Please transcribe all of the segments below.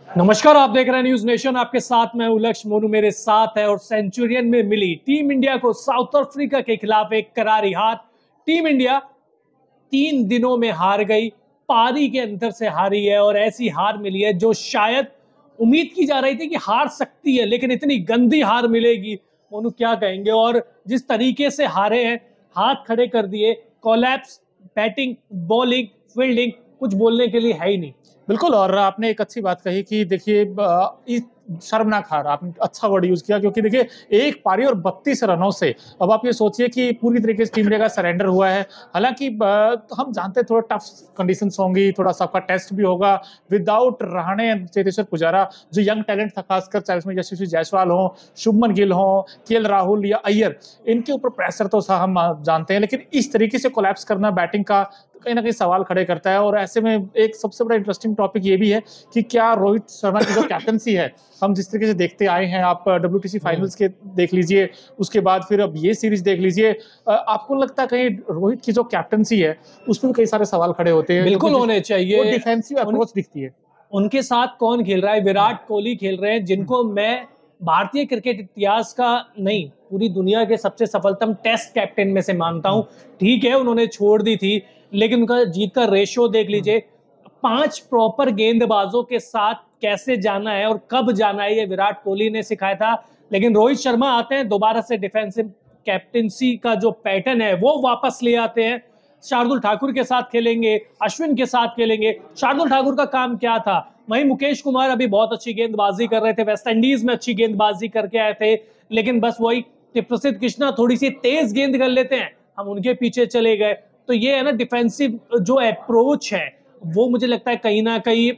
नमस्कार, आप देख रहे हैं न्यूज नेशन। आपके साथ मैं हूं लक्ष्य मोनू, मेरे साथ है। और सेंचुरियन में मिली टीम इंडिया को साउथ अफ्रीका के खिलाफ एक करारी हार। टीम इंडिया 3 दिनों में हार गई, पारी के अंतर से हारी है। और ऐसी हार मिली है जो शायद उम्मीद की जा रही थी कि हार सकती है, लेकिन इतनी गंदी हार मिलेगी, मोनू क्या कहेंगे। और जिस तरीके से हारे हैं, हाथ खड़े कर दिए, कोलैप्स, बैटिंग, बॉलिंग, फील्डिंग, कुछ बोलने के लिए है ही नहीं। बिल्कुल। और आपने एक अच्छी बात कही कि देखिए शर्मनाक हार, आपने अच्छा वर्ड यूज किया, क्योंकि देखिए एक पारी और 32 रनों से अब आप ये सोचिए कि पूरी तरीके से टीम इंडिया का सरेंडर हुआ है। हालांकि हम जानते हैं थोड़ा टफ कंडीशंस होंगी, थोड़ा सबका टेस्ट भी होगा। विदाउट रहाणे, चेतेश्वर पुजारा, जो यंग टैलेंट था, खासकर चाहे उसमें यशस्वी जायसवाल हो, शुभमन गिल हो, केएल राहुल या अय्यर, इनके ऊपर प्रेशर तो हम जानते हैं, लेकिन इस तरीके से कोलैप्स करना बैटिंग का कहीं ना कहीं सवाल खड़े करता है। और ऐसे में एक सबसे बड़ा इंटरेस्टिंग टॉपिक ये भी है कि क्या रोहित शर्मा की जो कैप्टनसी है, हम जिस तरीके से देखते आए हैं, आप WTC फाइनल्स के देख लीजिए, उसके बाद फिर अब ये सीरीज देख लीजिए, आपको लगता है कहीं रोहित की जो कैप्टनसी है उसमें भी कई सारे सवाल खड़े होते हैं? बिल्कुल होने चाहिए। वो डिफेंसिव अप्रोच दिखती है। उनके साथ कौन खेल रहा है? विराट कोहली खेल रहे हैं, जिनको मैं भारतीय क्रिकेट इतिहास का नहीं, पूरी दुनिया के सबसे सफलतम टेस्ट कैप्टन में से मानता हूं। ठीक है, उन्होंने छोड़ दी थी, लेकिन उनका जीत का रेशियो देख लीजिए। 5 प्रॉपर गेंदबाजों के साथ कैसे जाना है और कब जाना है, ये विराट कोहली ने सिखाया था। लेकिन रोहित शर्मा आते हैं, दोबारा से डिफेंसिव कैप्टनसी का जो पैटर्न है वो वापस ले आते हैं। शार्दुल ठाकुर के साथ खेलेंगे, अश्विन के साथ खेलेंगे। शार्दुल ठाकुर का काम क्या था? वहीं मुकेश कुमार अभी बहुत अच्छी गेंदबाजी कर रहे थे, वेस्ट इंडीज में अच्छी गेंदबाजी करके आए थे, लेकिन बस वही कि प्रसिद्ध कृष्णा थोड़ी सी तेज गेंद कर लेते हैं, हम उनके पीछे चले गए। तो ये है ना, डिफेंसिव जो अप्रोच है वो मुझे लगता है कहीं ना कहीं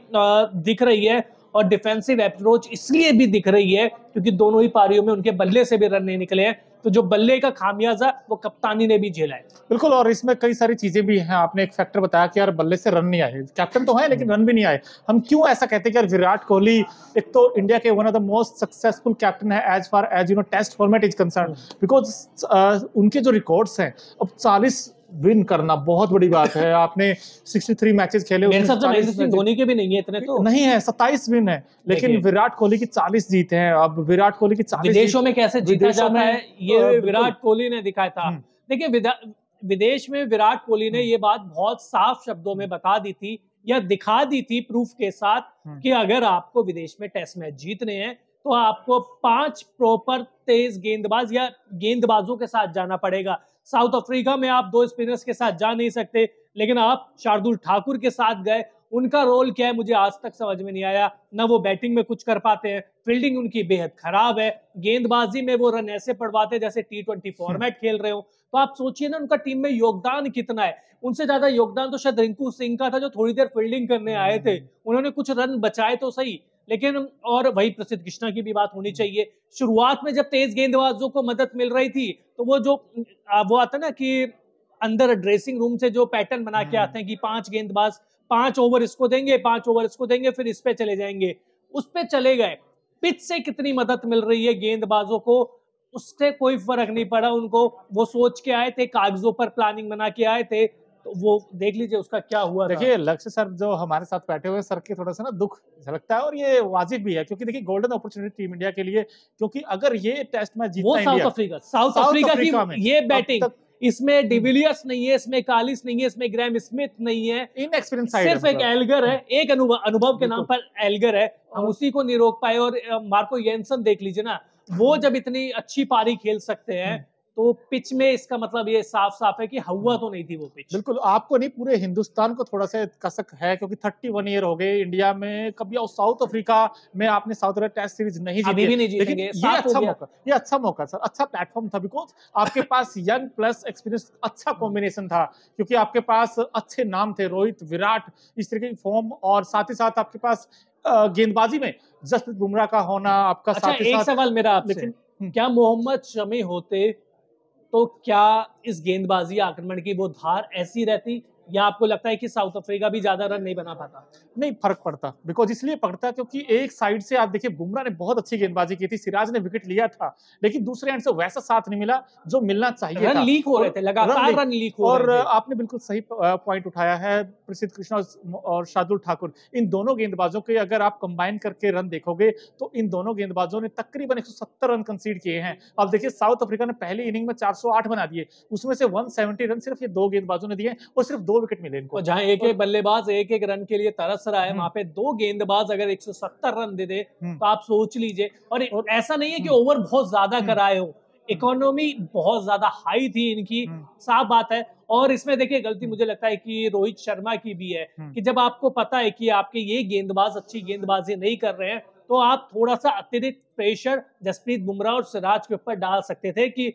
दिख रही है। और डिफेंसिव अप्रोच इसलिए भी दिख रही है क्योंकि दोनों ही पारियों में उनके बल्ले से भी रन नहीं निकले हैं। तो जो बल्ले का खामियाजा वो कप्तानी ने भी झेला है। बिल्कुल। और इसमें कई सारी चीजें भी हैं। आपने एक फैक्टर बताया कि यार बल्ले से रन नहीं आए, कैप्टन तो है लेकिन रन भी नहीं आए। हम क्यों ऐसा कहते हैं कि यार विराट कोहली एक तो इंडिया के one of the most successful captain है as far as test format is concern, because उनके जो रिकॉर्ड्स हैं, अब 40 विन करना बहुत बड़ी बात है। आपने 63 मैचेस खेले, मेरे हिसाब से महेंद्र सिंह धोनी के भी नहीं है इतने, तो नहीं है, 27 विन है, लेकिन विराट कोहली की 40 जीत है। अब विराट कोहली की 40 विदेशों में कैसे जीता जाता है ये विराट कोहली ने दिखाया था। देखिए, विदेश में विराट कोहली ने ये बात बहुत साफ शब्दों में बता दी थी या दिखा दी थी प्रूफ के साथ कि अगर आपको विदेश में टेस्ट मैच जीतने हैं तो आपको 5 प्रॉपर तेज गेंदबाज या गेंदबाजों के साथ जाना पड़ेगा। साउथ अफ्रीका में आप 2 स्पिनर्स के साथ जा नहीं सकते, लेकिन आप शार्दुल ठाकुर के साथ गए। उनका रोल क्या है मुझे आज तक समझ में नहीं आया। ना वो बैटिंग में कुछ कर पाते हैं, फील्डिंग उनकी बेहद खराब है, गेंदबाजी में वो रन ऐसे पड़वाते हैं जैसे T20 फॉर्मेट खेल रहे हो। तो आप सोचिए ना, उनका टीम में योगदान कितना है। उनसे ज्यादा योगदान तो शायद रिंकू सिंह का था, जो थोड़ी देर फील्डिंग करने आए थे, उन्होंने कुछ रन बचाए तो सही, लेकिन और वही प्रसिद्ध कृष्णा की भी बात होनी चाहिए। शुरुआत में जब तेज गेंदबाजों को मदद मिल रही थी तो वो आता ना कि अंदर ड्रेसिंग रूम से जो पैटर्न बना के आते हैं कि 5 गेंदबाज 5 ओवर इसको देंगे, 5 ओवर इसको देंगे, फिर इस पे चले जाएंगे, उस पे चले गए। पिच से कितनी मदद मिल रही है गेंदबाजों को, उससे कोई फर्क नहीं पड़ा उनको। वो सोच के आए थे, कागजों पर प्लानिंग बना के आए थे, तो वो देख लीजिए उसका क्या हुआ। देखिए लक्ष्य सर जो हमारे साथ बैठे हुए, सर के थोड़ा सा ना दुख झलकता है, और ये वाजिब भी है, क्योंकि देखिए गोल्डन अपॉर्चुनिटी टीम इंडिया के लिए, क्योंकि अगर ये टेस्ट मैच जीतता है इंडिया, साउथ अफ्रीका की ये बैटिंग, इसमें डिविलियर्स नहीं है, इसमें कालिस नहीं है, इसमें ग्रैम स्मिथ नहीं है, इनएक्सपीरियंस सिर्फ एक एल्गर है, एक अनुभव के नाम पर एल्गर है, हम उसी को नहीं रोक पाए। और मार्को येंसन देख लीजिए ना, वो जब इतनी अच्छी पारी खेल सकते हैं तो पिच में इसका मतलब ये साफ साफ है कि हवा तो नहीं थी वो पिच। बिल्कुल। आपको नहीं, पूरे हिंदुस्तान को थोड़ा सा कसक है, क्योंकि 31 ईयर हो गए इंडिया में, कभी साउथ अफ्रीका में आपने साउथ अफ्रीका टेस्ट सीरीज नहीं जीती, अभी भी नहीं जीतेंगे। ये अच्छा मौका सर, अच्छा प्लेटफॉर्म था, बिकॉज आपके पास यंग प्लस एक्सपीरियंस अच्छा कॉम्बिनेशन था, क्योंकि आपके पास अच्छे नाम थे, रोहित, विराट, इस तरीके की फॉर्म, और साथ ही साथ आपके पास गेंदबाजी में जसप्रीत बुमराह का होना आपका। अच्छा, एक सवाल मेरा आपसे, क्या मोहम्मद शमी होते तो क्या इस गेंदबाजी आक्रमण की वो धार ऐसी रहती या आपको लगता है कि साउथ अफ्रीका भी ज्यादा रन नहीं बना पाता? नहीं फर्क पड़ता, बिकॉज इसलिए पड़ता क्योंकि एक साइड से आप देखिए बुमराह ने बहुत अच्छी गेंदबाजी की थी, सिराज ने विकेट लिया था, लेकिन दूसरे एंड से वैसा साथ नहीं मिला जो मिलना चाहिए रन था। लीक हो रहे थे, लगातार रन लीक हो और रहे थे। आपने बिल्कुल सही पॉइंट उठाया है, प्रसिद्ध कृष्णा और शार्दुल ठाकुर, इन दोनों गेंदबाजों के अगर आप कंबाइन करके रन देखोगे तो इन दोनों गेंदबाजों ने तकरीबन 170 रन कंसीड किए हैं। अब देखिए साउथ अफ्रीका ने पहली इनिंग में 408 बना दिए, उसमें से 170 रन सिर्फ ये दो गेंदबाजों ने दिए और सिर्फ 2 विकेट मिले इनको। जहां एक एक बल्लेबाज एक एक रन के लिए तरस रहा है, वहां पे 2 गेंदबाज अगर 170 रन दे दे तो आप सोच लीजिए। और ऐसा नहीं है कि ओवर बहुत ज्यादा कराए हो, इकोनॉमी बहुत ज्यादा हाई थी इनकी, साफ बात है। और इसमें देखिए गलती मुझे लगता है कि रोहित शर्मा की भी है कि जब आपको पता है कि आपके ये गेंदबाज अच्छी गेंदबाजी नहीं कर रहे हैं तो आप थोड़ा सा अतिरिक्त प्रेशर जसप्रीत बुमराह और सिराज के ऊपर डाल सकते थे। कि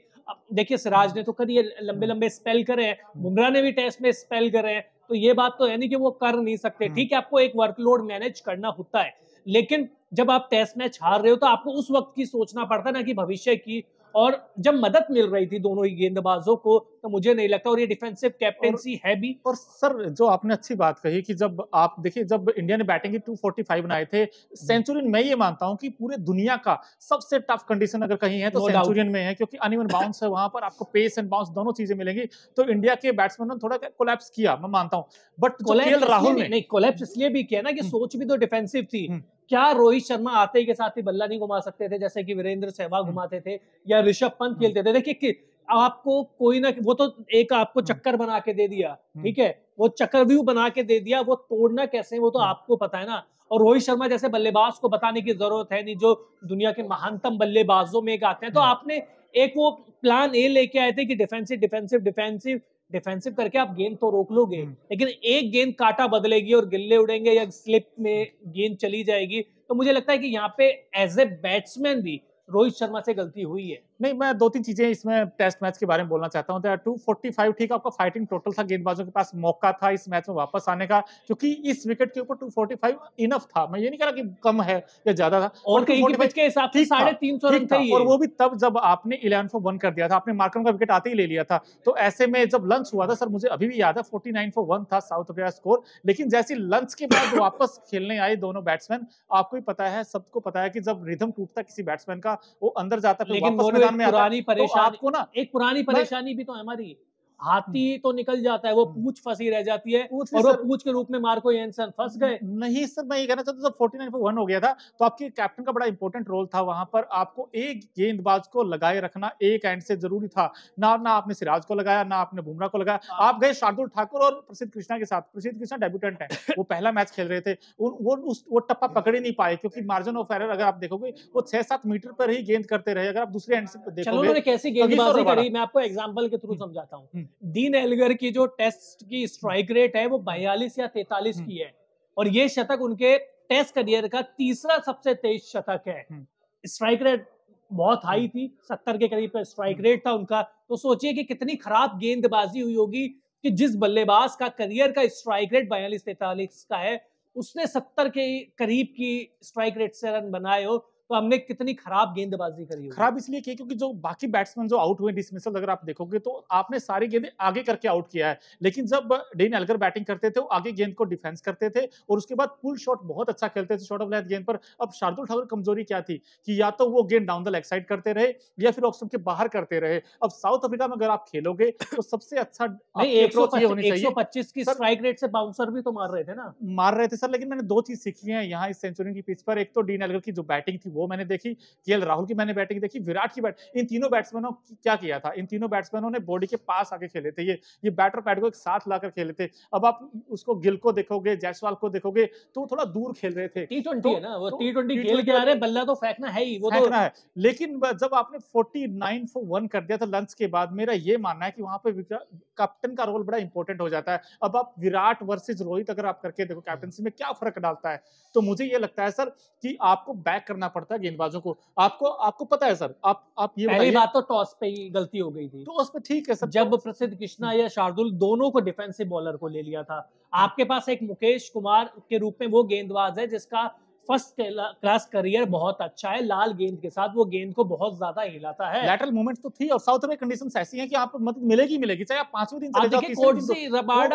देखिए सिराज ने तो करिए लंबे लंबे स्पेल करे हैं, बुमराह ने भी टेस्ट में स्पेल करे हैं, तो ये बात तो है नहीं कि वो कर नहीं सकते। ठीक है, आपको एक वर्कलोड मैनेज करना होता है, लेकिन जब आप टेस्ट मैच हार रहे हो तो आपको उस वक्त की सोचना पड़ता है ना कि भविष्य की। और जब मदद मिल रही थी दोनों ही गेंदबाजों को तो मुझे नहीं लगता, और ये डिफेंसिव कैप्टेंसी है भी। और सर जो आपने अच्छी बात कही कि जब आप देखिए जब इंडिया ने बैटिंग की 245 बनाए थे, सेंचुरियन मैं ये मानता हूं कि पूरे दुनिया का सबसे टफ कंडीशन अगर कहीं है तो सेंचुरियन में है, क्योंकि अनइवन बाउंस है, वहां पर आपको पेस एंड बाउंस दोनों चीजें मिलेंगी। तो इंडिया के बैट्समैन ने थोड़ा कोलैप्स किया, मैं मानता हूं, बट केएल राहुल ने नहीं कोलैप्स इसलिए भी किया ना कि सोच भी तो डिफेंसिव थी। क्या रोहित शर्मा आते ही के साथ ही बल्ला नहीं घुमा सकते थे जैसे कि वीरेंद्र सहवाग घुमाते थे या ऋषभ पंत खेलते थे? देखिए आपको कोई ना, वो तो एक आपको चक्कर बना के दे दिया, ठीक है, वो चक्रव्यूह बना के दे दिया, वो तोड़ना कैसे वो तो आपको पता है ना। और रोहित शर्मा जैसे बल्लेबाज को बताने की जरूरत है नहीं, जो दुनिया के महानतम बल्लेबाजों में एक आते हैं। तो आपने एक वो प्लान ए लेके आए थे कि डिफेंसिव डिफेंसिव डिफेंसिव डिफेंसिव करके आप गेंद तो रोक लोगे, लेकिन एक गेंद काटा बदलेगी और गिल्ले उड़ेंगे या स्लिप में गेंद चली जाएगी। तो मुझे लगता है कि यहाँ पे एज ए बैट्समैन भी रोहित शर्मा से गलती हुई है। नहीं, मैं 2-3 चीजें इसमें टेस्ट मैच के बारे में बोलना चाहता हूं। 245 ठीक आपका फाइटिंग टोटल था, गेंदबाजों के पास मौका था इस मैच में वापस आने का, क्योंकि इस विकेट के ऊपर 245 इनफ था। मैं ये नहीं कह रहा कि कम है या ज्यादा था, और कहीं के पिच के हिसाब से 350 रन थे और वो भी तब जब आपने 11 for 1 कर दिया था, आपने मार्करम का विकेट आते ही ले लिया था। तो ऐसे में जब लंच हुआ था, सर मुझे अभी भी याद है 49 for 1 था साउथ अफ्रीका स्कोर, लेकिन जैसे लंच के बाद वापस खेलने आए दोनों बैट्समैन, आपको ही पता है, सबको पता है कि जब रिदम टूटता किसी बैट्समैन का, वो अंदर जाता है, वापस मैदान में आता है, तो आपको ना एक पुरानी परेशानी भी तो है हमारी, हाथी तो निकल जाता है, वो पूंछ फंसी रह जाती है, और वो पूंछ के रूप में मार्को येन्सन फंस गए। नहीं सर, मैं ये कहना चाहता हूं, जब 49 for 1 हो गया था तो आपके कैप्टन का बड़ा इंपॉर्टेंट रोल था वहां पर, आपको एक गेंदबाज को लगाए रखना एक एंड से जरूरी था। ना आपने सिराज को लगाया, ना आपने बुमराह को लगाया, आप गए शार्दुल ठाकुर और प्रसिद्ध कृष्णा के साथ। प्रसिद्ध कृष्णा डेब्यूटेंट है, वो पहला मैच खेल रहे थे, वो टप्पा पकड़ ही नहीं पाए, क्योंकि मार्जिन ऑफ एरर अगर आप देखोगे वो 6-7 मीटर पर ही गेंद करते रहे। अगर आप दूसरे एंड से देखोगे, चलो उन्होंने कैसी गेंदबाजी करी, मैं आपको एग्जांपल के थ्रू समझाता हूं। डीन एल्गर की जो टेस्ट की स्ट्राइक रेट है वो 42 या 43 की है, और ये शतक उनके टेस्ट करियर का तीसरा सबसे तेज शतक है। स्ट्राइक रेट बहुत हाई थी, 70 के करीब स्ट्राइक रेट था उनका। तो सोचिए कि कितनी खराब गेंदबाजी हुई होगी कि जिस बल्लेबाज का करियर का स्ट्राइक रेट 42-43 का है, उसने 70 के करीब की स्ट्राइक रेट से रन बनाए हो, तो हमने कितनी खराब गेंदबाजी करी। खराब इसलिए की क्योंकि जो बाकी बैट्समैन जो आउट हुए डिसमिसल, अगर आप देखोगे तो आपने सारी गेंदें आगे करके आउट किया है, लेकिन जब डेन एल्गर बैटिंग करते थे वो आगे गेंद को डिफेंस करते थे और उसके बाद पुल शॉट बहुत अच्छा खेलते थे शॉर्ट ऑफ लेंथ गेंद पर। अब शार्दुल ठाकुर कमजोरी क्या थी कि या तो वो गेंद डाउन द लेग साइड करते रहे या फिर ऑफ स्टंप के बाहर करते रहे। अब साउथ अफ्रीका में अगर आप खेलोगे तो सबसे अच्छा 125 की स्ट्राइक रेट से बाउंसर भी तो मार रहे थे ना। मार रहे थे सर, लेकिन मैंने 2 चीज सीखी है यहाँ इस सेंचुरी की पिच पर। एक तो डेन एल्गर की जो बैटिंग थी वो मैंने देखी, केएल राहुल की मैंने बैटिंग देखी, विराट की इन तीनों बैट्समैनों क्या किया था, इन तीनों बैट्समैनों ने बॉडी के पास आके खेले थे, ये बैटर पैड को एक साथ लाकर खेले थे। अब आप उसको गिल को देखोगे, जायसवाल को देखोगे तो थोड़ा दूर खेल रहे थे। T20 है ना, वो T20 खेल के आ रहे, बल्ला तो फेंकना है ही, वो फेंकना है। लेकिन जब आपने 49 for 1 कर दिया था लंच के बाद, मेरा ये मानना है कि वहां पे कैप्टन का रोल बड़ा इंपॉर्टेंट हो जाता है। अब आप विराट वर्सेस रोहित अगर आप करके देखो कैप्टनसी में क्या फर्क डालता है, तो मुझे ये लगता है सर कि आपको बैक करना पड़ता है गेंदबाजों को। आपको पता है सर, आप ये पहली बात तो टॉस पे ही गलती हो गई थी। टॉस पे ठीक है सर, जब प्रसिद्ध कृष्णा या शार्दुल दोनों को डिफेंसिव बॉलर को ले लिया था, आपके पास एक मुकेश कुमार के रूप में वो गेंदबाज है जिसका फर्स्ट क्लास करियर बहुत अच्छा है। लाल गेंद के साथ वो गेंद को बहुत ज्यादा हिलाता है। लैटरल मूवमेंट तो थी और साउथ में कंडीशंस ऐसी हैं कि आपको मदद मिलेगी, चाहे आप 5वें दिन चले जाओ। देखिए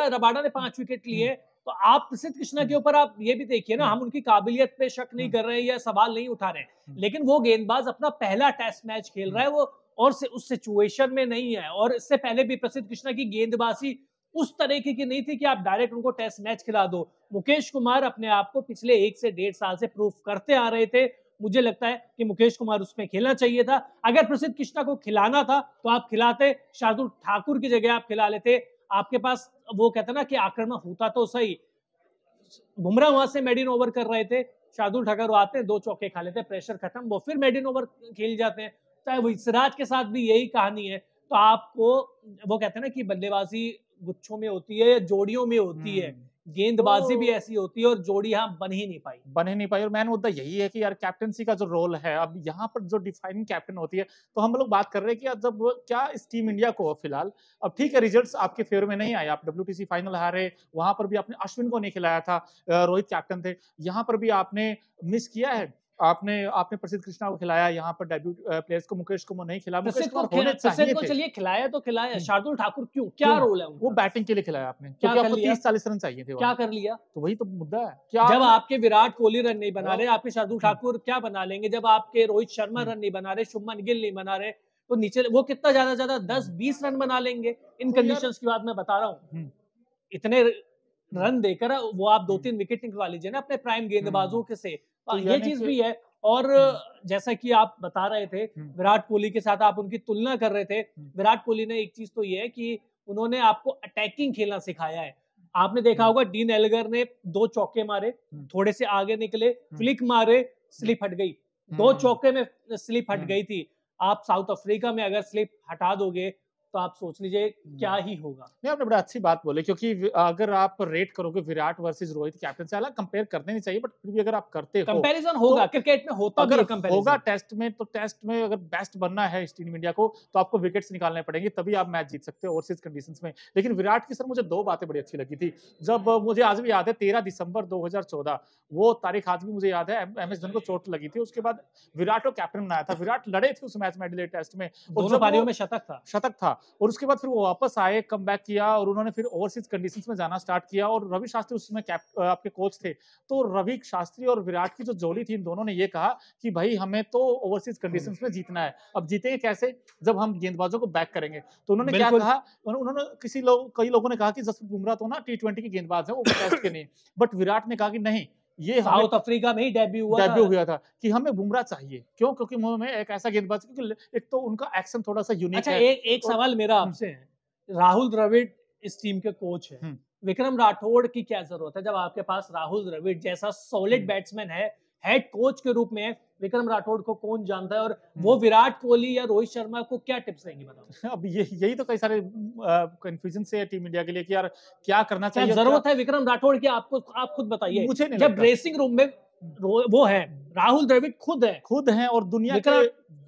रबाडा ने 5 विकेट लिए, तो आप प्रसिद्ध कृष्णा के ऊपर आप ये भी देखिए ना, हम उनकी काबिलियत पे शक नहीं कर रहे हैं या सवाल नहीं उठा रहे हैं, लेकिन वो गेंदबाज अपना पहला टेस्ट मैच खेल रहा है, वो और उस सिचुएशन में नहीं है। और इससे पहले भी प्रसिद्ध कृष्णा की गेंदबाजी उस तरीके की नहीं थी कि आप डायरेक्ट उनको टेस्ट मैच खिला दो। मुकेश कुमार अपने आप को पिछले 1 से 1.5 साल से प्रूफ करते आ रहे थे। मुझे लगता है कि मुकेश कुमार उसमें खेलना चाहिए था। अगर प्रसिद्ध कृष्णा को खिलाना था तो आप खिलाते, शार्दुल ठाकुर की जगह आप खिला लेते। आपके पास वो कहते ना कि आक्रमण होता तो सही। बुमराह वहां से मेडिन ओवर कर रहे थे, शार्दुल ठाकुर आते 2 चौके खा लेते, प्रेशर खत्म, वो फिर मेडिन ओवर खेल जाते हैं। चाहे वो सिराज के साथ भी यही कहानी है। तो आपको वो कहते हैं ना कि बल्लेबाजी गुच्छों में होती है या जोड़ियों में होती है, गेंदबाजी भी ऐसी होती है और जोड़ी यहाँ बन ही नहीं पाई। और मैन मुद्दा यही है कि यार कैप्टनसी का जो रोल है, अब यहाँ पर जो डिफाइनिंग कैप्टन होती है, तो हम लोग बात कर रहे हैं कि यार जब क्या इस टीम इंडिया को फिलहाल, अब ठीक है रिजल्ट्स आपके फेवर में नहीं आए, आप WTC फाइनल हारे, वहां पर भी आपने अश्विन को नहीं खिलाया था, रोहित कैप्टन थे, यहाँ पर भी आपने मिस किया है, आपने प्रसिद्ध कृष्णा को खिलाया, यहाँ पर डेब्यू प्लेयर्स को मुकेश को नहीं खिलाया। मुकेश को होने चाहिए थे। चलिए खिलाया तो खिलाया, शार्दुल ठाकुर क्यों, क्या रोल है उनका? वो बैटिंग के लिए खिलाया आपने, क्योंकि आपको 30-40 रन चाहिए थे। क्या कर लिया? तो वही तो मुद्दा है। क्या जब आपके विराट कोहली रन नहीं बना रहे, आपके शार्दुल ठाकुर क्या बना लेंगे? जब आपके रोहित शर्मा रन नहीं बना रहे, शुभमन गिल नहीं बना रहे, तो नीचे वो कितना ज्यादा 10-20 रन बना लेंगे इन कंडीशंस की बात मैं बता रहा हूँ। इतने रन देकर वो आप 2-3 विकेट निकलवा लीजिए ना अपने प्राइम गेंदबाजों के से, ये चीज भी है। और जैसा कि आप बता रहे थे विराट कोहली के साथ आप उनकी तुलना कर रहे थे, विराट कोहली ने एक चीज तो ये है कि उन्होंने आपको अटैकिंग खेलना सिखाया है। आपने देखा होगा डीन एल्गर ने 2 चौके मारे, थोड़े से आगे निकले, फ्लिक मारे, स्लिप हट गई, 2 चौके में स्लिप हट गई थी। आप साउथ अफ्रीका में अगर स्लिप हटा दोगे तो आप सोच लीजिए क्या ही होगा। नहीं, आपने बड़ा अच्छी बात बोली, क्योंकि अगर आप रेट करोगे विराट वर्सेस रोहित कैप्टन से, हालांकि कंपेयर करने नहीं चाहिए, बट फिर भी अगर आप करते हो कंपैरिजन होगा, तो क्रिकेट में होता अगर भी होगा टेस्ट में, तो टेस्ट में अगर बेस्ट बनना है इस टीम इंडिया को, तो आपको विकेट्स निकालने पड़ेंगे, तभी आप मैच जीत सकते हो ओवरसीज कंडीशंस में। लेकिन विराट की सर मुझे 2 बातें बड़ी अच्छी लगी थी। जब मुझे आज भी याद है 13 दिसंबर 2014, वो तारीख आज भी मुझे याद है, MS धोनी को चोट लगी थी, उसके बाद विराट को कैप्टन बनाया था, विराट लड़े थे उस मैच में एडिलेड टेस्ट में, दोनों पारियों में शतक था, और उसके बाद फिर वापस आए, कम बैक किया, और उन्होंने फिर ओवरसीज कंडीशंस में जाना स्टार्ट किया। और रवि शास्त्री उस समय आपके कोच थे, तो रवि शास्त्री और विराट की जो जोड़ी थी, इन दोनों ने ये कहा कि भाई हमें तो ओवरसीज कंडीशंस में जीतना है। अब जीतेंगे कैसे? जब हम गेंदबाजों को बैक करेंगे। तो उन्होंने क्या कहा, उन्होंने कई लोगों ने कहा कि जसप्रीत बुमराह तो ना T20 की गेंदबाज है, वो टेस्ट के नहीं, बट विराट ने कहा कि नहीं, ये साउथ अफ्रीका में ही डेब्यू हुआ था कि हमें बुमराह चाहिए। क्यों? क्योंकि में एक ऐसा गेंदबाज, क्योंकि एक तो उनका एक्शन थोड़ा सा यूनिक है। एक सवाल मेरा आपसे है, राहुल द्रविड़ इस टीम के कोच है, विक्रम राठौड़ की क्या जरूरत है जब आपके पास राहुल द्रविड़ जैसा सॉलिड बैट्समैन है, हेड कोच के रूप में विक्रम राठौड़ को कौन जानता है, और वो विराट कोहली या रोहित शर्मा को क्या टिप्स देंगे बताओ? अब यही तो कई सारे कंफ्यूजन से है टीम इंडिया के लिए कि यार क्या करना चाहिए, जरूरत है विक्रम राठौड़ की, आप खुद बताइए। मुझे नहीं जब ड्रेसिंग रूम में वो है, राहुल द्रविड़ खुद है और दुनिया के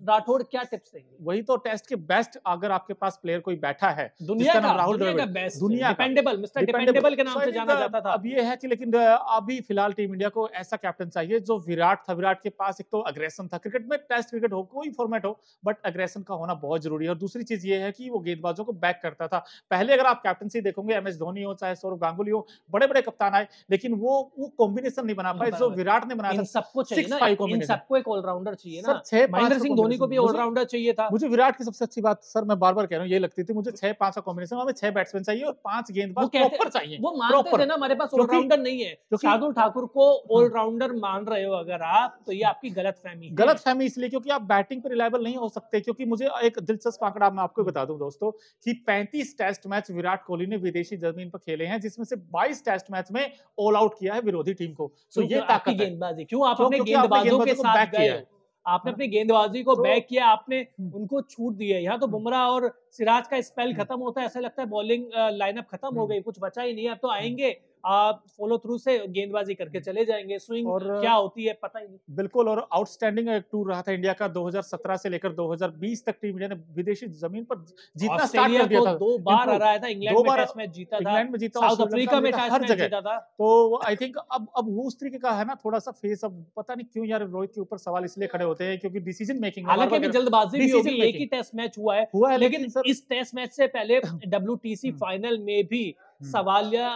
राठौड़ क्या टिप्स देंगे? वही तो, टेस्ट के बेस्ट अगर आपके पास प्लेयर कोई बैठा है, दुनिया का राहुल द्रविड़, दुनिया डिपेंडेबल, मिस्टर डिपेंडेबल के नाम से जाना जाता था। अब ये है कि लेकिन अभी फिलहाल टीम इंडिया को ऐसा कैप्टन चाहिए जो विराट था। विराट के पास एक तो अग्रेशन था, क्रिकेट में टेस्ट क्रिकेट हो, कोई फॉर्मेट हो, बट अग्रेशन का होना बहुत जरूरी है। और दूसरी चीज ये है कि वो गेंदबाजों को बैक करता था। पहले अगर आप कैप्टनसी देखोगे, MS धोनी हो चाहे सौरव गांगुली हो, बड़े बड़े कप्तान आए, लेकिन वो कॉम्बिनेशन नहीं बना पाए जो विराट ने बनाया था। सबको चाहिए ना, इन सबको एक ऑलराउंडर चाहिए ना। महेंद्र सिंह धोनी को भी ऑलराउंडर चाहिए था। मुझे विराट की सबसे अच्छी बात सर, मैं बार-बार कह रहा हूं, ये लगती थी मुझे 6-5 का कॉम्बिनेशन, हमें 6 बैट्समैन चाहिए और 5 गेंदबाज प्रॉपर चाहिए। वो मानते थे ना हमारे पास ऑलराउंडर नहीं है। शार्दुल ठाकुर को ऑलराउंडर मान रहे हो अगर आप, तो ये आपकी गलतफहमी है। गलतफहमी इसलिए क्योंकि आप बैटिंग पे रिलायबल नहीं हो सकते। क्योंकि मुझे एक दिलचस्प आंकड़ा मैं आपको बता दूं दोस्तों कि 35 टेस्ट मैच विराट कोहली ने विदेशी जमीन पर खेले हैं, जिसमें से 22 टेस्ट मैच में ऑल आउट किया है विरोधी टीम को। तो ये ताकत है। गेंदबाजी क्यों आप अपने गेंदबाजों के साथ गए? आपने अपनी गेंदबाजी को बैक किया, आपने उनको छूट दी है। यहाँ तो बुमराह और सिराज का स्पेल खत्म होता है, ऐसा लगता है बॉलिंग लाइनअप खत्म हो गई, कुछ बचा ही नहीं है। अब तो आएंगे आप फॉलो थ्रू से गेंदबाजी करके चले जाएंगे, स्विंग और क्या होती है पता ही नहीं। बिल्कुल, और आउटस्टैंडिंग एक टूर रहा था इंडिया का 2017 से लेकर 2020 तक टीम इंडिया ने विदेशी जमीन पर जीतना स्टार्ट ऑस्ट्रेलिया कर दिया को था। 2 बार इम्प्रूव, हराया था, इंग्लैंड 2 में बार टेस्ट मैच जीता था, इंग्लैंड में जीता और साउथ श्रीलंका अफ्रीका में में जीता, टेस्ट हर मैच जगह। जीता था। तो आई थिंक अब वो उस तरीके का है ना थोड़ा-सा फेस, अब पता नहीं क्यों यार रोहित के ऊपर सवाल इसलिए खड़े होते हैं क्योंकि डिसीजन मेकिंग में हालांकि अभी जल्दबाजी भी होगी, एक ही टेस्ट मैच हुआ है, लेकिन सर इस टेस्ट मैच से पहले WTC फाइनल में भी सवालिया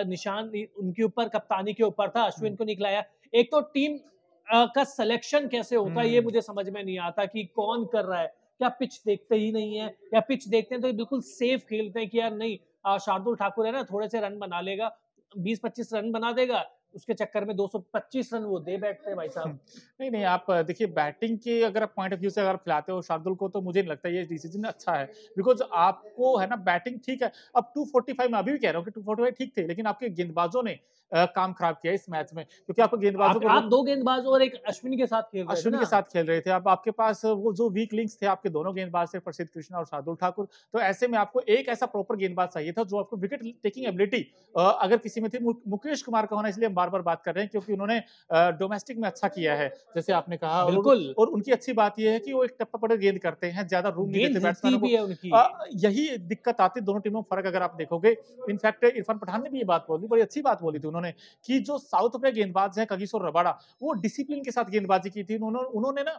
निशान उनके ऊपर, कप्तानी के ऊपर था, अश्विन को निकलाया। एक तो टीम का सिलेक्शन कैसे होता है ये मुझे समझ में नहीं आता कि कौन कर रहा है, क्या पिच देखते ही नहीं है, या पिच देखते हैं तो बिल्कुल सेफ खेलते हैं कि यार नहीं शार्दुल ठाकुर है ना, थोड़े से रन बना लेगा, 20-25 रन बना देगा, उसके चक्कर में 225 रन वो दे बैठते हैं भाई साहब। नहीं नहीं, आप देखिए बैटिंग के अगर आप पॉइंट ऑफ व्यू से अगर खिलाते हो शार्दुल को तो मुझे नहीं लगता ये डिसीजन अच्छा है, बिकॉज आपको है ना बैटिंग ठीक है। अब 245 में अभी भी कह रहा हूँ कि 245 ठीक थे, लेकिन आपके गेंदबाजों ने काम खराब किया इस मैच में, क्योंकि आपको गेंदबाजों को आप 2 गेंदबाज और एक अश्विन के साथ खेल रहे थे अश्विन ना। के साथ खेल रहे थे। अब आपके पास वो जो वीक लिंक्स थे आपके दोनों गेंदबाज थे, प्रसिद्ध कृष्णा और शार्दुल ठाकुर। तो ऐसे में आपको एक ऐसा प्रॉपर गेंदबाज चाहिए था जो आपको विकेट टेकिंग एबिलिटी अगर किसी में थी, मुकेश कुमार का होना, इसलिए हम बार-बार बात कर रहे हैं क्योंकि उन्होंने डोमेस्टिक में अच्छा किया है, जैसे आपने कहा। बिल्कुल। और उनकी अच्छी बात ये है कि वो एक टप्पा पड़े गेंद करते हैं, ज्यादा रूम नहीं देते बैट्समैनों को। भी है उनकी। यही दिक्कत आती है दोनों टीमों में, फर्क अगर आप देखोगे। इनफैक्ट इरफान पठान ने भी ये बात बोली, बड़ी अच्छी बात बोली थी उन्होंने, कि जो साउथ अफ्रीका गेंदबाज है कगिसो रबाडा, वो डिसिप्लिन के साथ गेंदबाजी की थी। उन्होंने ना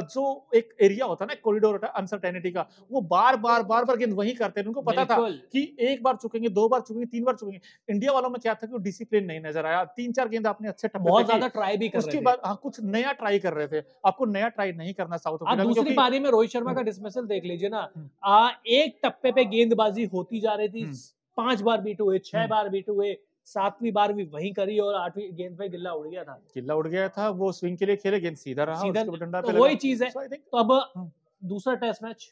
जो एक एरिया होता है ना, कॉरिडोर अनसर्टेनिटी का, वो बार बार गेंद वही करते हैं। उनको पता था कि एक बार चुकेंगे, 2 बार चुकेंगे, 3 बार चुकेंगे। इंडिया वालों में क्या था कि वो डिसिप्लिन नहीं नजर आया। 3-4 गेंद आपने अच्छे टप्पे बहुत ज्यादा ट्राई भी कर रहे थे, उसके बाद हाँ कुछ नया ट्राई कर रहे थे। आपको नया ट्राई नहीं करना साउथ आप अफ्रीका में, दूसरी पारी में रोहित शर्मा का डिसमिसल देख लीजिए ना, एक टप्पे पे गेंदबाजी होती जा रही थी, 5 बार बीट हुए, 6 बार बीट हुए, 7वीं बार भी वही करी और 8वीं गेंद पे गिल्ला उड़ गया था। गिल्ला उड़ गया था, वो स्विंग के लिए खेले, गेंद सीधा रहा, सीधा, उसके डंडा तो पे वही लगा। चीज है। So I think तो अब दूसरा टेस्ट मैच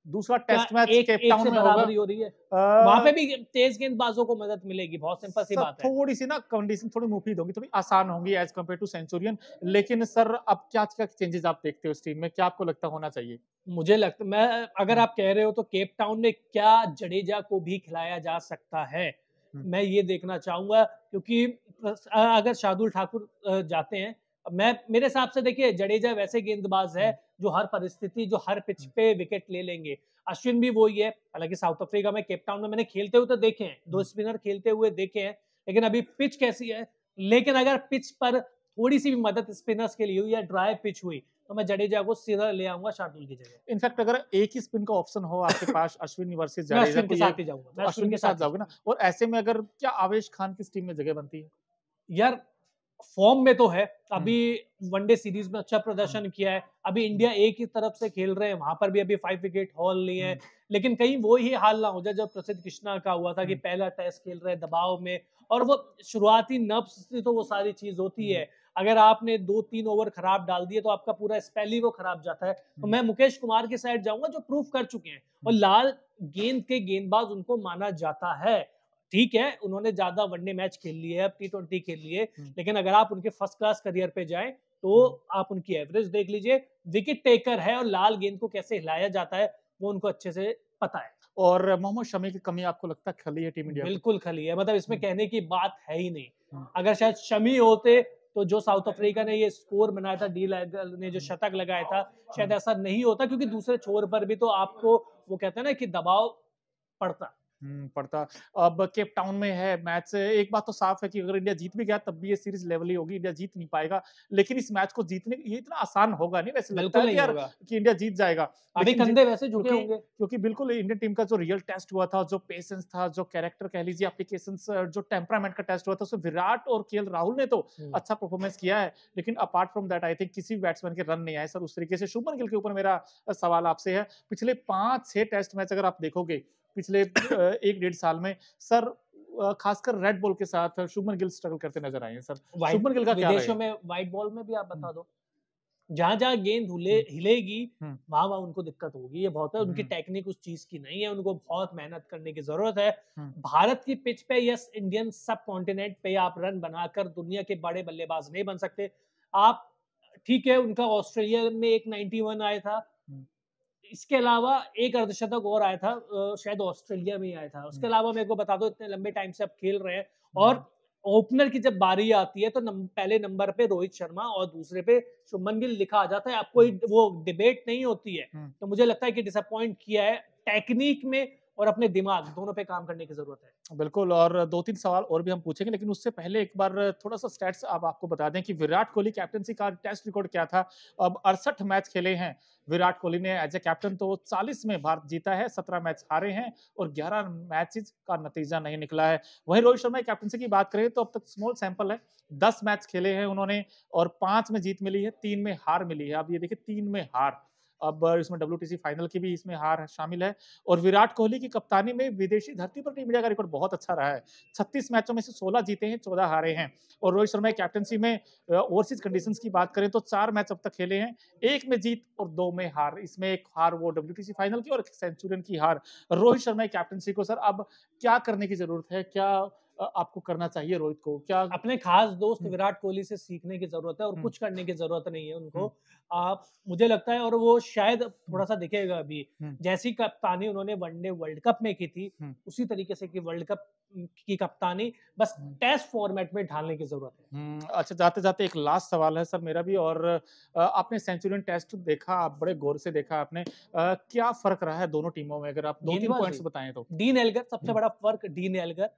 केप टाउन में होगा। हो रही है, वहां पे भी तेज गेंदबाजों को मदद मिलेगी, बहुत सिंपल सी बात है। थोड़ी सी ना कंडीशन थोड़ी मुफीद होगी, थोड़ी आसान होंगी एज कम्पेयर टू सेंचुरियन। लेकिन सर अब क्या क्या चेंजेस आप देखते हो इस टीम में, क्या आपको लगता होना चाहिए? मुझे लगता, मैं अगर आप कह रहे हो तो केप टाउन में क्या जडेजा को भी खिलाया जा सकता है, मैं ये देखना चाहूंगा। क्योंकि अगर शार्दुल ठाकुर जाते हैं, मेरे हिसाब से देखिए जडेजा वैसे गेंदबाज है जो हर परिस्थिति, जो हर पिच पे विकेट ले लेंगे। अश्विन भी वही है, हालांकि साउथ अफ्रीका में, केप टाउन में मैंने खेलते हुए तो देखे हैं, 2 स्पिनर खेलते हुए देखे हैं, लेकिन अभी पिच कैसी है। लेकिन अगर पिच पर थोड़ी सी भी मदद स्पिनर्स के लिए हुई या ड्राई पिच हुई तो मैं जडेजा को सीधा ले आऊंगा शार्दुल की जगह। इनफैक्ट अगर एक ही स्पिन का ऑप्शन हो आपके पास, अश्विन वर्सेस मैं जडेजा, अश्विन के साथ ही जाऊंगा, मैं अश्विन के साथ जाओगे ना। और ऐसे में अगर क्या आवेश खान किस टीम में जगह बनती है? यार फॉर्म में तो है, अभी वनडे सीरीज में अच्छा प्रदर्शन किया है, अभी इंडिया एक ही तरफ से खेल रहे हैं, वहां पर भी अभी 5 विकेट हॉल लिए हैं। लेकिन कहीं वो ही हाल ना हो जाए जो प्रसिद्ध कृष्णा का हुआ था कि पहला टेस्ट खेल रहे दबाव में, और वो शुरुआती नब्ज से तो वो सारी चीज होती है। अगर आपने 2-3 ओवर खराब डाल दिए तो आपका पूरा स्पेल ही वो खराब जाता है। तो मैं मुकेश कुमार की साइड जाऊंगा जो प्रूफ कर चुके हैं, और लाल गेंद के गेंदबाज उनको माना जाता है। ठीक है, उन्होंने ज्यादा वनडे मैच खेल लिए, अब T20 खेल लिए, लेकिन अगर आप उनके फर्स्ट क्लास करियर पे जाएं तो आप उनकी एवरेज देख लीजिए, विकेट टेकर है और लाल गेंद को कैसे हिलाया जाता है वो उनको अच्छे से पता है। और मोहम्मद शमी की कमी आपको लगता है खली है टीम इंडिया? बिल्कुल खली है, मतलब इसमें कहने की बात है ही नहीं। अगर शायद शमी होते तो जो साउथ अफ्रीका ने ये स्कोर बनाया था, डी लैगल ने जो शतक लगाया था, शायद ऐसा नहीं होता, क्योंकि दूसरे छोर पर भी तो आपको वो कहते हैं ना कि दबाव पड़ता। पड़ता। अब केप टाउन में है मैच, एक बात तो साफ है कि अगर इंडिया जीत भी गया तब भी ये सीरीज लेवल ही होगी, इंडिया जीत नहीं पाएगा। लेकिन इस मैच को जीतने ये इतना आसान होगा नहीं, वैसे लगता है कि यार कि इंडिया जीत जाएगा। अभी कंधे वैसे झुके होंगे, क्योंकि बिल्कुल इंडियन टीम का जो रियल टेस्ट हुआ था, जो पेशेंस था, जो कैरेक्टर कह लीजिए, एप्लीकेशंस, जो टेम्परामेंट का टेस्ट हुआ था, उसमें विराट और केएल राहुल ने तो अच्छा परफॉर्मेंस किया है। लेकिन apart from that I think किसी भी बैट्समैन के रन नहीं आए सर उस तरीके से। शुभमन गिल के ऊपर मेरा सवाल आपसे है, पिछले 5-6 टेस्ट मैच अगर आप देखोगे पिछले 1-1.5 साल में सर, खासकर रेड बॉल के साथ शुभमन गिल स्ट्रगल करते नजर आए हैं सर। शुभमन गिल का क्या विदेशों में व्हाइट बॉल में भी आप बता दो, जहां गेंद हिलेगी वहां उनको दिक्कत होगी, ये बहुत है। उनकी टेक्निक उस चीज की नहीं है, उनको बहुत मेहनत करने की जरूरत है। भारत की पिच पे, यस इंडियन सब कॉन्टिनेंट पे आप रन बनाकर दुनिया के बड़े बल्लेबाज नहीं बन सकते आप। ठीक है, उनका ऑस्ट्रेलिया में एक 91 आया था, इसके अलावा एक अर्धशतक और आया था, शायद ऑस्ट्रेलिया में ही आया था। उसके अलावा मेरे को बता दो, इतने लंबे टाइम से आप खेल रहे हैं और ओपनर की जब बारी आती है तो पहले नंबर पे रोहित शर्मा और दूसरे पे शुभमन गिल लिखा आ जाता है, अब कोई वो डिबेट नहीं होती है। तो मुझे लगता है कि डिसअपॉइंट किया है टेक्निक में और अपने दिमाग दोनों पे काम करने की जरूरत है। बिल्कुल, और 2-3 सवाल और भी हम पूछेंगे, लेकिन उससे पहले एक बार थोड़ा-सा स्टैट्स आप आपको बता दें कि विराट कोहली कैप्टेंसी का टेस्ट रिकॉर्ड क्या था? अब 68 मैच खेले हैं विराट कोहली ने एज़ अ कैप्टन, तो 40 में भारत जीता है, 17 मैच हारे हैं और 11 मैचेज़ का नतीजा नहीं निकला है। वहीं रोहित शर्मा की कैप्टेंसी की बात करें तो अब तक स्मॉल सैंपल है, 10 मैच खेले हैं उन्होंने और 5 में जीत मिली है, 3 में हार मिली है। अब ये देखिए 3 में हार, अब इसमें WTC फाइनल की भी इसमें हार शामिल है। और विराट कोहली की कप्तानी में विदेशी धरती पर टीम इंडिया का रिकॉर्ड बहुत अच्छा रहा है। 36 मैचों में से 16 जीते हैं, 14 हारे हैं। और रोहित शर्मा की कैप्टनसी में ओवरसीज कंडीशंस की बात करें तो 4 मैच अब तक खेले हैं, 1 में जीत और 2 में हार। इसमें एक हार वो WTC फाइनल की और एक सेंचुरियन की हार। रोहित शर्मा की कैप्टनसी को सर अब क्या करने की ज़रूरत है? क्या आपको करना चाहिए रोहित को? क्या अपने खास दोस्त विराट कोहली से सीखने की जरूरत है और कुछ करने की जरूरत नहीं है उनको। मुझे लगता है, और वो शायद थोड़ा सा दिखेगा अभी, जैसी कप्तानी उन्होंने वनडे वर्ल्ड कप में की थी उसी तरीके से कि वर्ल्ड कप की कप्तानी बस टेस्ट फॉर्मेट में ढालने की जरूरत है। अच्छा, जाते जाते एक लास्ट सवाल है सर मेरा भी, और आपने सेंचुरियन टेस्ट देखा, आप बड़े गौर से देखा आपने, क्या फर्क रहा है दोनों टीमों में? अगर आप 2-3 पॉइंट्स बताएं तो। डीन एल्गर सबसे बड़ा फर्क, डीन एल्गर,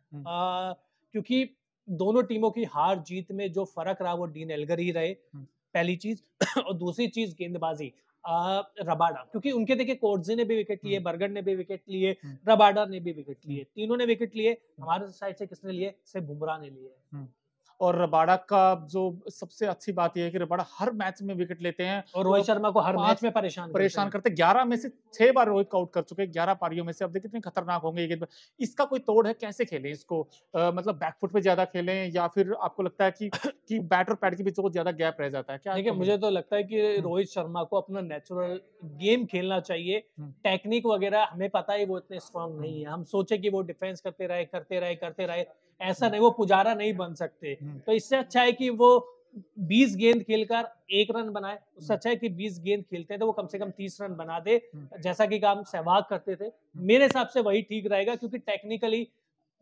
क्योंकि दोनों टीमों की हार जीत में जो फर्क रहा वो डीन एल्गर ही रहे, पहली चीज। और दूसरी चीज गेंदबाजी, रबाडा, क्योंकि उनके देखिए कोर्जे ने भी विकेट लिए, बर्गड ने भी विकेट लिए, रबाडा ने भी विकेट लिए, तीनों ने विकेट लिए। हमारे साइड से किसने लिए? सिर्फ बुमराह ने लिए। और रबाडा का जो सबसे अच्छी बात यह है कि रबाडा हर मैच में विकेट लेते हैं और रोहित शर्मा को हर मैच में परेशान करते हैं। 11 में से 6 बार रोहित को आउट कर चुके हैं 11 पारियों में से। अब देखिए कितने खतरनाक होंगे ये गेंद। इसका कोई तोड़ है? कैसे खेलें इसको? मतलब बैकफुट पे ज्यादा खेलें या फिर आपको लगता है कि बैट और पैड के बीच बहुत ज्यादा गैप रह जाता है? क्या देखिए, मुझे तो लगता है कि रोहित शर्मा को अपना नेचुरल गेम खेलना चाहिए। टेक्निक वगैरह हमें पता है वो इतने स्ट्रांग नहीं है, हम सोचे कि वो डिफेंस करते रहे, ऐसा नहीं, वो पुजारा नहीं बन सकते। तो इससे अच्छा है कि वो 20 गेंद खेलकर 1 रन बनाए, उससे अच्छा है कि 20 गेंद खेलते हैं तो वो कम से कम 30 रन बना दे, जैसा कि काम सहवाग करते थे। मेरे हिसाब से वही ठीक रहेगा, क्योंकि टेक्निकली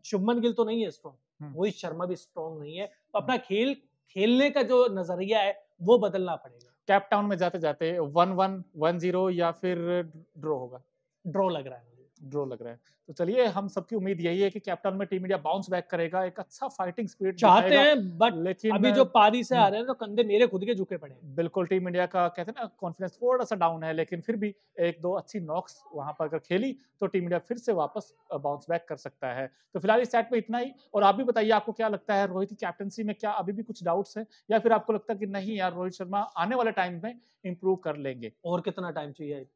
शुभमन गिल तो नहीं है स्ट्रांग, रोहित शर्मा भी स्ट्रांग नहीं है, तो अपना खेलने का जो नजरिया है वो बदलना पड़ेगा। कैप टाउन में जाते जाते 1-1, 1-0 या फिर ड्रॉ होगा? ड्रॉ लग रहा है, ड्रॉ लग रहा है। तो चलिए, हम सबकी उम्मीद यही है कि कैप्टन में टीम इंडिया बाउंस बैक करेगा, एक अच्छा फाइटिंग स्पिरिट चाहते हैं, बट लेकिन अभी जो पारी से आ रहे हैं तो कंधे मेरे खुद के झुके पड़े हैं। बिल्कुल, टीम इंडिया का कहते हैं ना कॉन्फिडेंस थोड़ा-सा डाउन है, लेकिन फिर भी 1-2 अच्छी नॉक्स वहां पर अगर खेली तो टीम इंडिया फिर से वापस बाउंस बैक कर सकता है। तो फिलहाल इस सेट में इतना ही, और आप भी बताइए आपको क्या लगता है रोहित की कैप्टनसी में? क्या अभी भी कुछ डाउट्स हैं या फिर आपको लगता है कि नहीं यार, रोहित शर्मा आने वाले टाइम में इंप्रूव कर लेंगे? और कितना टाइम चाहिए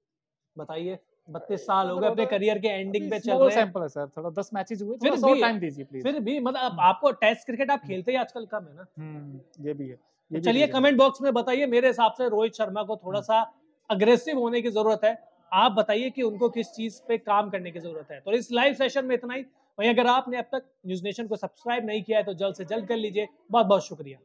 बताइए? 32 साल हो गए, अपने करियर के एंडिंग पे चल रहे हैं। सैंपल है सर, थोड़ा 10 मैचेस हुए, थोड़ा सा टाइम दीजिए प्लीज। फिर भी मतलब आपको टेस्ट क्रिकेट आप खेलते ही आजकल कम है ना। ये भी है। तो चलिए कमेंट बॉक्स में बताइए, मेरे हिसाब से रोहित शर्मा को थोड़ा सा अग्रेसिव होने की जरूरत है। आप बताइए कि उनको किस चीज पे काम करने की जरूरत है। तो इस लाइव सेशन में इतना ही। वहीं अगर आपने अब तक न्यूज़ नेशन को सब्सक्राइब नहीं किया है तो जल्द से जल्द कर लीजिए। बहुत बहुत शुक्रिया।